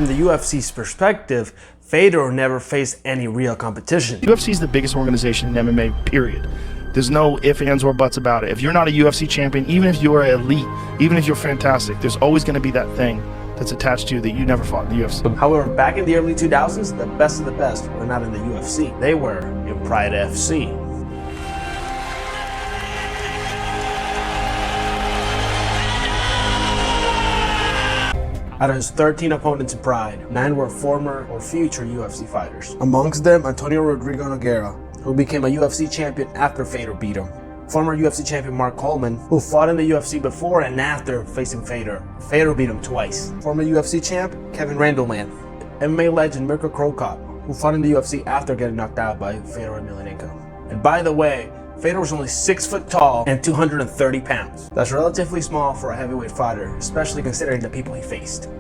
From the UFC's perspective, Fedor never faced any real competition. UFC is the biggest organization in MMA, period. There's no ifs, ands, or buts about it. If you're not a UFC champion, even if you're elite, even if you're fantastic, there's always going to be that thing that's attached to you that you never fought in the UFC. However, back in the early 2000s, the best of the best were not in the UFC. They were in Pride FC. Out of his 13 opponents in Pride, 9 were former or future UFC fighters. Amongst them, Antonio Rodrigo Nogueira, who became a UFC champion after Fedor beat him. Former UFC champion Mark Coleman, who fought in the UFC before and after facing Fedor. Fedor beat him twice. Former UFC champ Kevin Randleman. MMA legend Mirko Cro Cop, who fought in the UFC after getting knocked out by Fedor Emelianenko. And by the way, Fedor was only 6 foot tall and 230 pounds. That's relatively small for a heavyweight fighter, especially considering the people he faced.